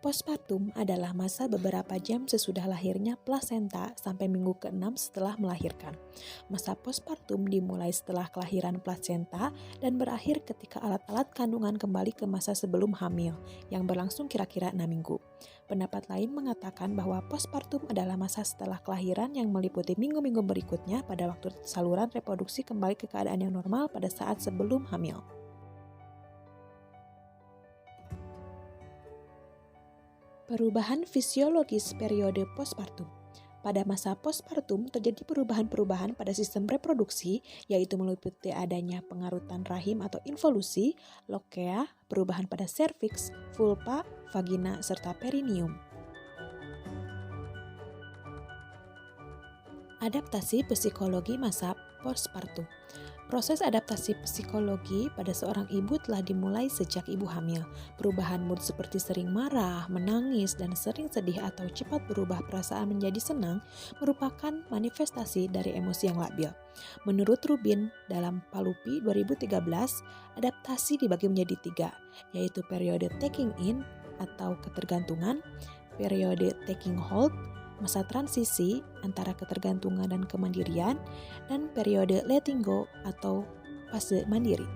Postpartum adalah masa beberapa jam sesudah lahirnya plasenta sampai minggu ke-6 setelah melahirkan. Masa postpartum dimulai setelah kelahiran plasenta dan berakhir ketika alat-alat kandungan kembali ke masa sebelum hamil, yang berlangsung kira-kira 6 minggu. Pendapat lain mengatakan bahwa postpartum adalah masa setelah kelahiran yang meliputi minggu-minggu berikutnya pada waktu saluran reproduksi kembali ke keadaan yang normal pada saat sebelum hamil. Perubahan fisiologis periode postpartum. Pada masa postpartum terjadi perubahan-perubahan pada sistem reproduksi, yaitu meliputi adanya pengarutan rahim atau involusi, lokea, perubahan pada serviks, vulva, vagina, serta perineum. Adaptasi psikologi masa postpartum. Proses adaptasi psikologi pada seorang ibu telah dimulai sejak ibu hamil. Perubahan mood seperti sering marah, menangis, dan sering sedih atau cepat berubah perasaan menjadi senang merupakan manifestasi dari emosi yang labil. Menurut Rubin dalam Palupi 2013, adaptasi dibagi menjadi 3, yaitu periode taking in atau ketergantungan, periode taking hold, masa transisi antara ketergantungan dan kemandirian, dan periode letting go atau fase mandiri.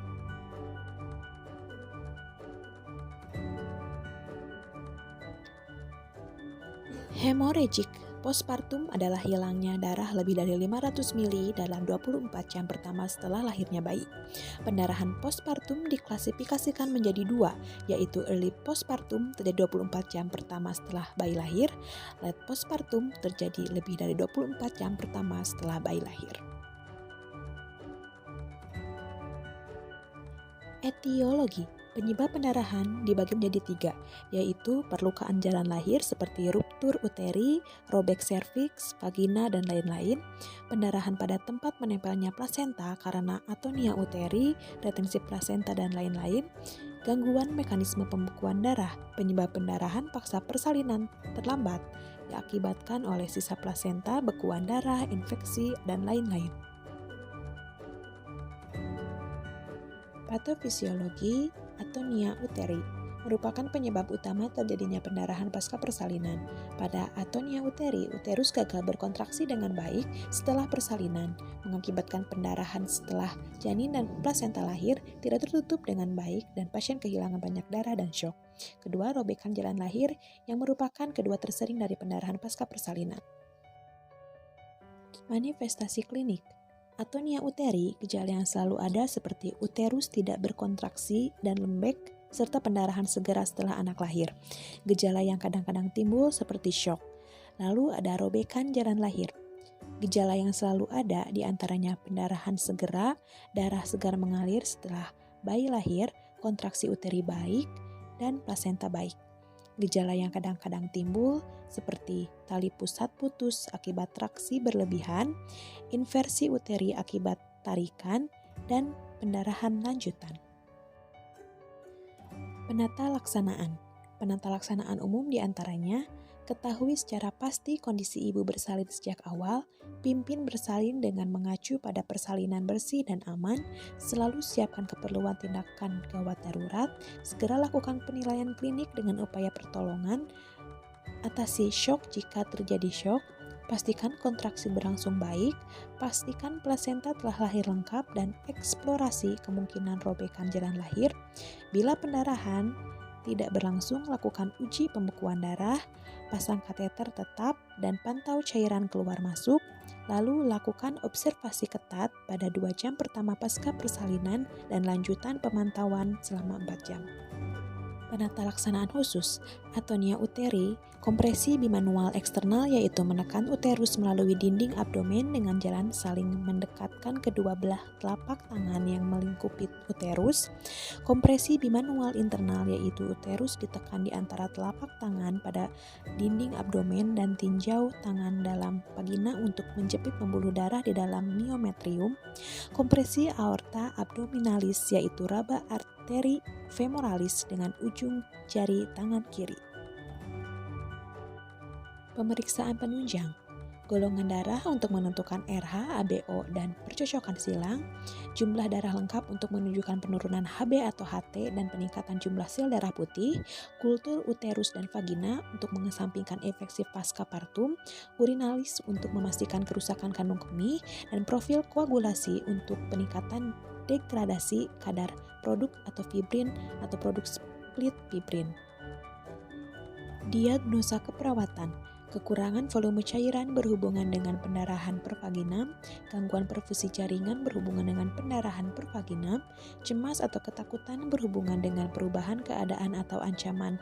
Hemorrhagic postpartum adalah hilangnya darah lebih dari 500 mili dalam 24 jam pertama setelah lahirnya bayi. Pendarahan postpartum diklasifikasikan menjadi 2, yaitu early postpartum terjadi 24 jam pertama setelah bayi lahir, late postpartum terjadi lebih dari 24 jam pertama setelah bayi lahir. Etiologi. Penyebab pendarahan dibagi menjadi 3, yaitu perlukaan jalan lahir seperti ruptur uteri, robek serviks, vagina, dan lain-lain, pendarahan pada tempat menempelnya plasenta karena atonia uteri, retensi plasenta, dan lain-lain, gangguan mekanisme pembekuan darah, penyebab pendarahan paksa persalinan terlambat, diakibatkan oleh sisa plasenta, bekuan darah, infeksi, dan lain-lain. Patofisiologi atonia uteri merupakan penyebab utama terjadinya pendarahan pasca persalinan. Pada atonia uteri, uterus gagal berkontraksi dengan baik setelah persalinan, mengakibatkan pendarahan setelah janin dan plasenta lahir tidak tertutup dengan baik dan pasien kehilangan banyak darah dan syok. Kedua, robekan jalan lahir yang merupakan kedua tersering dari pendarahan pasca persalinan. Manifestasi klinik. Atonia uteri, gejala yang selalu ada seperti uterus tidak berkontraksi dan lembek, serta pendarahan segera setelah anak lahir. Gejala yang kadang-kadang timbul seperti syok. Lalu ada robekan jalan lahir. Gejala yang selalu ada diantaranya pendarahan segera, darah segar mengalir setelah bayi lahir, kontraksi uteri baik, dan plasenta baik. Gejala yang kadang-kadang timbul seperti tali pusat putus akibat traksi berlebihan, inversi uteri akibat tarikan, dan pendarahan lanjutan. Penata laksanaan. Penata laksanaan umum diantaranya ketahui secara pasti kondisi ibu bersalin sejak awal, pimpin bersalin dengan mengacu pada persalinan bersih dan aman, selalu siapkan keperluan tindakan gawat darurat, segera lakukan penilaian klinik dengan upaya pertolongan, atasi syok jika terjadi syok, pastikan kontraksi berlangsung baik, pastikan plasenta telah lahir lengkap, dan eksplorasi kemungkinan robekan jalan lahir. Bila pendarahan tidak berlangsung, lakukan uji pembekuan darah, pasang kateter tetap, dan pantau cairan keluar masuk. Lalu lakukan observasi ketat pada 2 jam pertama pasca persalinan dan lanjutan pemantauan selama 4 jam. Penata laksanaan khusus, atonia uteri, kompresi bimanual eksternal yaitu menekan uterus melalui dinding abdomen dengan jalan saling mendekatkan kedua belah telapak tangan yang melingkupi uterus. Kompresi bimanual internal yaitu uterus ditekan di antara telapak tangan pada dinding abdomen dan tinjau tangan dalam vagina untuk menjepit pembuluh darah di dalam miometrium. Kompresi aorta abdominalis yaitu raba arteri femoralis dengan ujung jari tangan kiri. Pemeriksaan penunjang. golongan darah untuk menentukan RH, ABO, dan percocokan silang, jumlah darah lengkap untuk menunjukkan penurunan HB atau HT dan peningkatan jumlah sel darah putih, kultur uterus dan vagina untuk mengesampingkan infeksi pasca-partum, urinalis untuk memastikan kerusakan kandung kemih, dan profil koagulasi untuk peningkatan degradasi kadar produk atau fibrin atau produk split fibrin. Diagnosa keperawatan, kekurangan volume cairan berhubungan dengan pendarahan per vagina, gangguan perfusi jaringan berhubungan dengan pendarahan per vagina, cemas atau ketakutan berhubungan dengan perubahan keadaan atau ancaman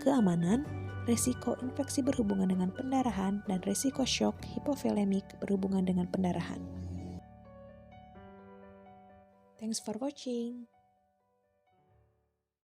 keamanan, resiko infeksi berhubungan dengan pendarahan, dan resiko shock hipovolemik berhubungan dengan pendarahan. Thanks for watching.